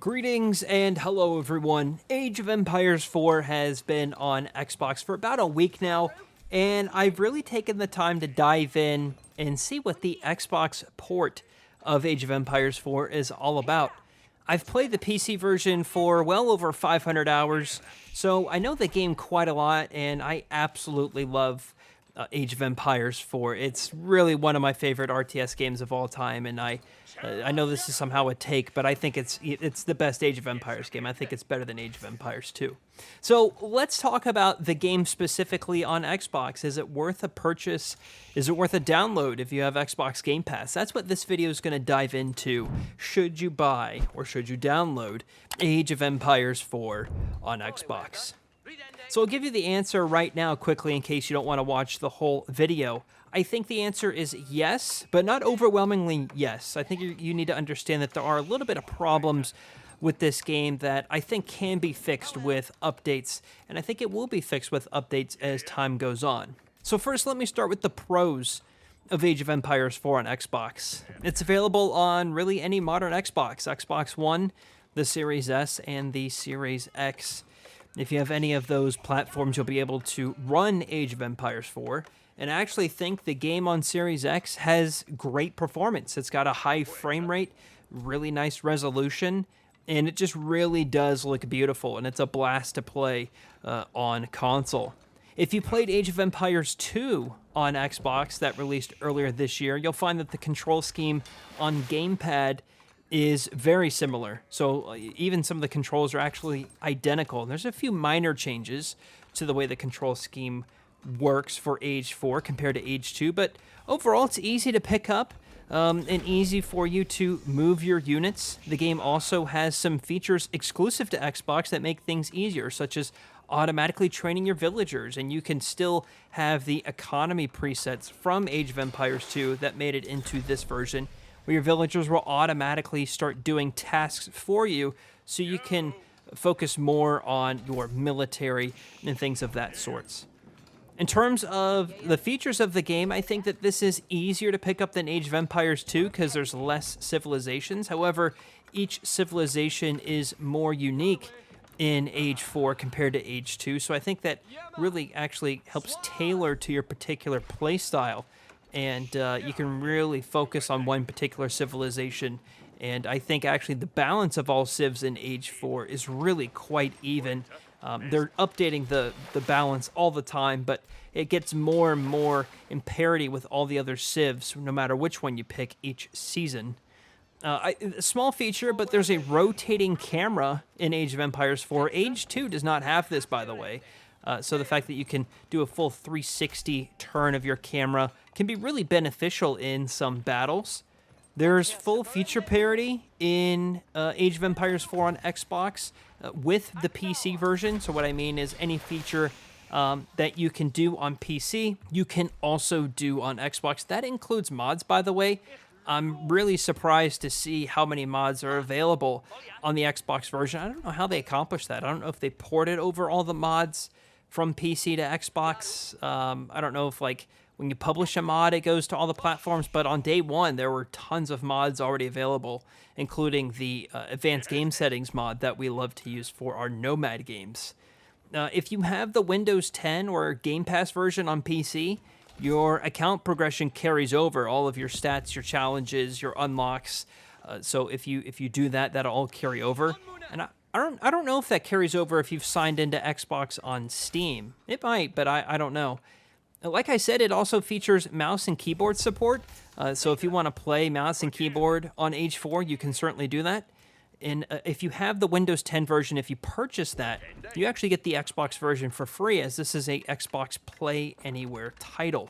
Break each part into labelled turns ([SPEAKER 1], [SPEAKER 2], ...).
[SPEAKER 1] Greetings and hello everyone. Age of Empires 4 has been on Xbox for about a week now, and I've really taken the time to dive in and see what the Xbox port of Age of Empires 4 is all about. I've played the PC version for well over 500 hours, so I know the game quite a lot, and I absolutely love Age of Empires 4. It's really one of my favorite RTS games of all time, and I know this is somehow a take, but I think it's the best Age of Empires game. I think it's better than Age of Empires 2. So let's talk about the game specifically on Xbox. Is it worth a purchase? Is it worth a download if you have Xbox Game Pass? That's what this video is going to dive into. Should you buy or should you download Age of Empires 4 on Xbox? So I'll give you the answer right now quickly in case you don't want to watch the whole video. I think the answer is yes, but not overwhelmingly yes. I think you need to understand that there are a little bit of problems with this game that I think can be fixed with updates, and I think it will be fixed with updates as time goes on. So first, let me start with the pros of Age of Empires 4 on Xbox. It's available on really any modern Xbox, Xbox One, the Series S, and the Series X. If you have any of those platforms, you'll be able to run Age of Empires 4. And I actually think the game on Series X has great performance. It's got a high frame rate, really nice resolution, and it just really does look beautiful, and it's a blast to play on console. If you played Age of Empires 2 on Xbox that released earlier this year, you'll find that the control scheme on gamepad is very similar. So even some of the controls are actually identical. There's a few minor changes to the way the control scheme works for Age 4 compared to Age 2, but overall it's easy to pick up and easy for you to move your units. The game also has some features exclusive to Xbox that make things easier, such as automatically training your villagers, and you can still have the economy presets from Age of Empires 2 that made it into this version, where your villagers will automatically start doing tasks for you so you can focus more on your military and things of that sorts. In terms of the features of the game, I think that this is easier to pick up than Age of Empires 2 because there's less civilizations. However, each civilization is more unique in Age 4 compared to Age 2, so I think that really actually helps tailor to your particular playstyle, and you can really focus on one particular civilization. And I think actually the balance of all civs in Age 4 is really quite even. They're updating the balance all the time, but it gets more and more in parity with all the other civs, no matter which one you pick each season. A small feature, but there's a rotating camera in Age of Empires 4. Age 2 does not have this, by the way. So the fact that you can do a full 360 turn of your camera can be really beneficial in some battles. There's full feature parity in Age of Empires 4 on Xbox with the PC version. So what I mean is any feature that you can do on PC, you can also do on Xbox. That includes mods, by the way. I'm really surprised to see how many mods are available on the Xbox version. I don't know how they accomplished that. I don't know if they ported over all the mods from PC to Xbox. I don't know if, like, when you publish a mod, it goes to all the platforms, but on day one, there were tons of mods already available, including the advanced game settings mod that we love to use for our Nomad games. If you have the Windows 10 or Game Pass version on PC, your account progression carries over all of your stats, your challenges, your unlocks. So if you do that, that'll all carry over. And I don't know if that carries over if you've signed into Xbox on Steam. It might, but I don't know. Like I said, it also features mouse and keyboard support. So if you want to play mouse and keyboard on Age 4, you can certainly do that. And if you have the Windows 10 version, if you purchase that, you actually get the Xbox version for free, as this is a Xbox Play Anywhere title.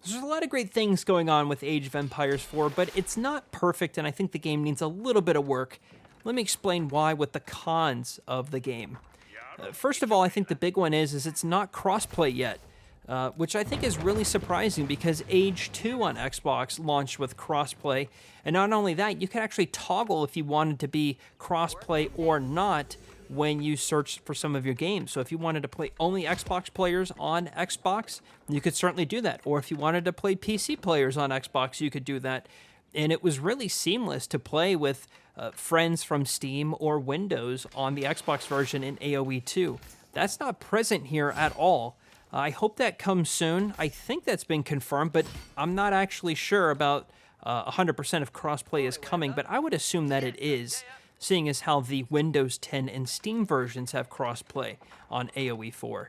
[SPEAKER 1] There's a lot of great things going on with Age of Empires 4, but it's not perfect, and I think the game needs a little bit of work. Let me explain why with the cons of the game. First of all, I think the big one is it's not crossplay yet. Which I think is really surprising because Age 2 on Xbox launched with crossplay, and not only that, you could actually toggle if you wanted to be crossplay or not when you search for some of your games. So if you wanted to play only Xbox players on Xbox, you could certainly do that. Or if you wanted to play PC players on Xbox, you could do that. and it was really seamless to play with friends from Steam or Windows on the Xbox version in AOE2. That's not present here at all. I hope that comes soon. I think that's been confirmed, but I'm not actually sure about 100% of crossplay is coming, but I would assume that it is, seeing as how the Windows 10 and Steam versions have crossplay on AOE4.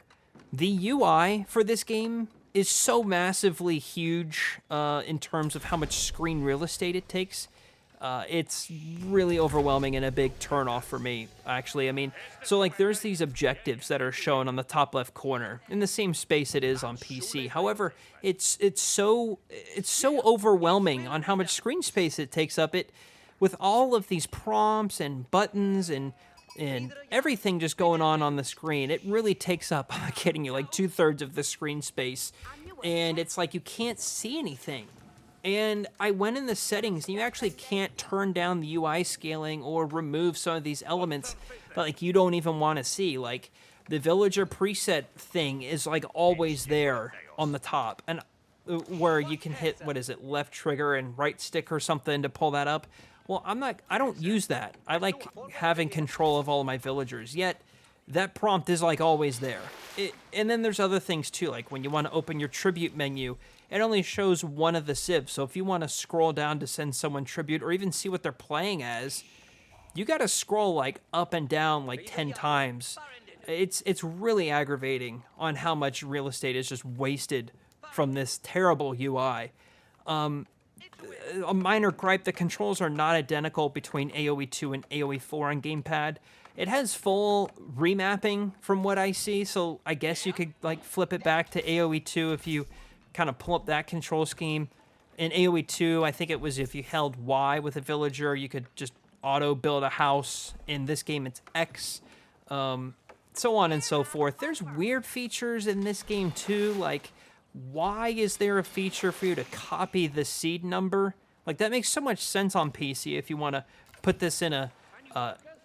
[SPEAKER 1] The UI for this game is so massively huge in terms of how much screen real estate it takes. It's really overwhelming and a big turnoff for me, actually. I mean, so like there's these objectives that are shown on the top left corner in the same space it is on PC. However, it's so overwhelming on how much screen space it takes up. It with all of these prompts and buttons and everything just going on the screen, it really takes up, I'm not kidding you, like 2/3 of the screen space, and it's like you can't see anything. And I went in the settings, and you actually can't turn down the UI scaling or remove some of these elements that like you don't even want to see. Like the villager preset thing is like always there on the top, and where you can hit, what is it, left trigger and right stick or something to pull that up. Well, I don't use that. I like having control of all of my villagers, yet that prompt is like always there. And then there's other things too, like when you want to open your tribute menu, it only shows one of the civs. So if you want to scroll down to send someone tribute or even see what they're playing as, you got to scroll like up and down like 10 times. It's really aggravating on how much real estate is just wasted from this terrible UI. A minor gripe, the controls are not identical between AOE2 and AOE4 on gamepad. It has full remapping from what I see, so I guess you could like flip it back to AOE2 if you kind of pull up that control scheme. In AOE2, I think it was if you held Y with a villager, you could just auto build a house. In this game, it's X, so on and so forth. There's weird features in this game too, like why is there a feature for you to copy the seed number? Like that makes so much sense on PC if you want to put this in a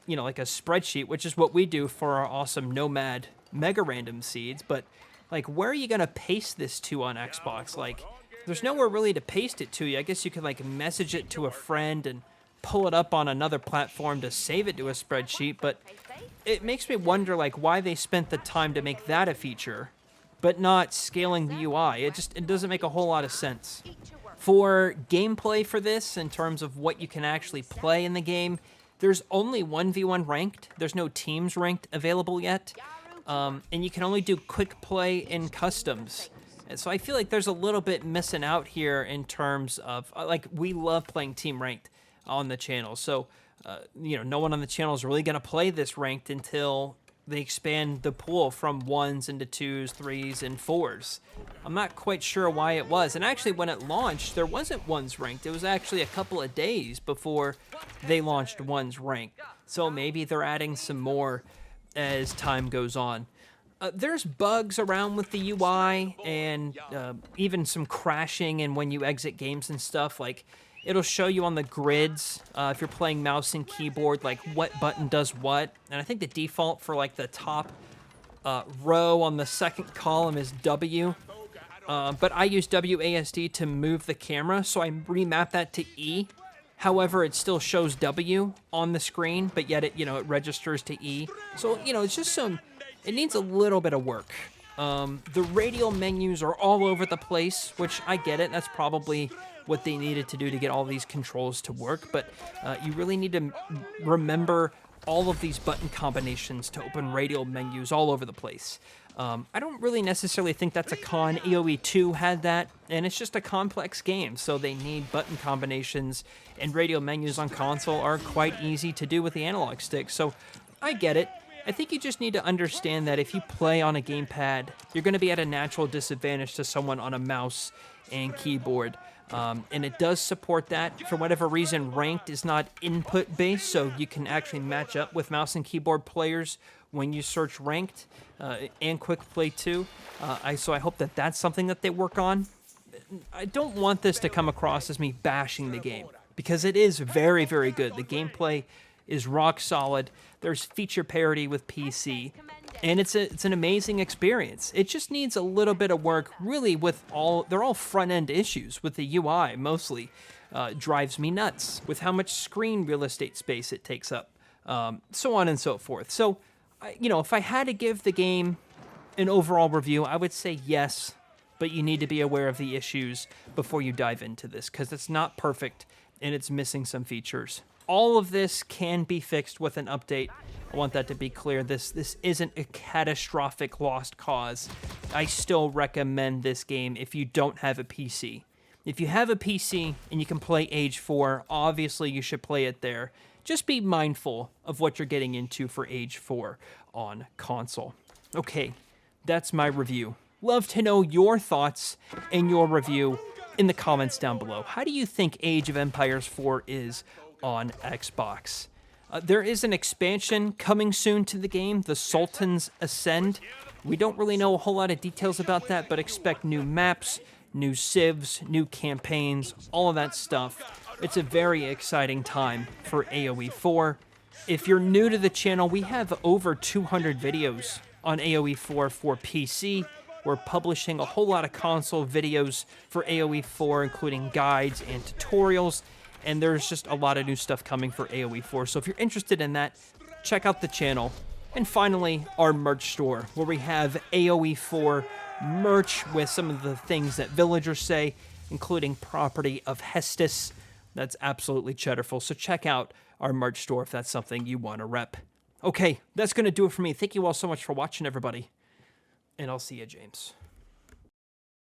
[SPEAKER 1] like a spreadsheet, which is what we do for our awesome Nomad mega random seeds. But like, where are you gonna paste this to on Xbox? Like, there's nowhere really to paste it to. I guess you could like message it to a friend and pull it up on another platform to save it to a spreadsheet. But it makes me wonder like why they spent the time to make that a feature, but not scaling the UI. It doesn't make a whole lot of sense. For gameplay for this, in terms of what you can actually play in the game, there's only 1v1 ranked. There's no teams ranked available yet. And you can only do quick play in customs. And so I feel like there's a little bit missing out here in terms of, like, we love playing team ranked on the channel. So, no one on the channel is really going to play this ranked until they expand the pool from 1s into 2s, 3s, and 4s. I'm not quite sure why it was. And actually, when it launched, there wasn't 1s ranked. It was actually a couple of days before they launched 1s ranked. So maybe they're adding some more as time goes on. There's bugs around with the UI and even some crashing and when you exit games and stuff. Like, it'll show you on the grids, if you're playing mouse and keyboard, like what button does what. And I think the default for like the top row on the second column is W. But I use WASD to move the camera, so I remap that to E. However, it still shows W on the screen, but yet it registers to E. So, it's just it needs a little bit of work. The radial menus are all over the place, which I get it. That's probably what they needed to do to get all these controls to work, but you really need to remember all of these button combinations to open radial menus all over the place. I don't really necessarily think that's a con. AOE2 had that, and it's just a complex game, so they need button combinations, and radial menus on console are quite easy to do with the analog stick, so I get it. I think you just need to understand that if you play on a gamepad, you're going to be at a natural disadvantage to someone on a mouse and keyboard. And it does support that. For whatever reason, ranked is not input-based, so you can actually match up with mouse and keyboard players when you search ranked, and quick play too. So I hope that that's something that they work on. I don't want this to come across as me bashing the game, because it is very, very good. The gameplay is rock solid. There's feature parity with PC, and it's an amazing experience. It just needs a little bit of work, really, they're all front-end issues with the UI, mostly. drives me nuts with how much screen real estate space it takes up, so on and so forth. So, if I had to give the game an overall review, I would say yes, but you need to be aware of the issues before you dive into this, because it's not perfect and it's missing some features. All of this can be fixed with an update. I want that to be clear. This isn't a catastrophic lost cause. I still recommend this game if you don't have a PC. If you have a PC and you can play Age 4, obviously you should play it there. Just be mindful of what you're getting into for Age 4 on console. Okay, that's my review. Love to know your thoughts and your review in the comments down below. How do you think Age of Empires 4 is on Xbox? There is an expansion coming soon to the game, the Sultan's Ascend. We don't really know a whole lot of details about that, but expect new maps, new civs, new campaigns, all of that stuff. It's a very exciting time for AOE4. If you're new to the channel, we have over 200 videos on AOE4 for PC. We're publishing a whole lot of console videos for AOE4, including guides and tutorials, and there's just a lot of new stuff coming for AOE4. So if you're interested in that, check out the channel. And finally, our merch store, where we have AOE4 merch with some of the things that villagers say, including Property of Hestus. That's absolutely cheddarful. So check out our merch store if that's something you want to rep. Okay, that's going to do it for me. Thank you all so much for watching, everybody. And I'll see you, James.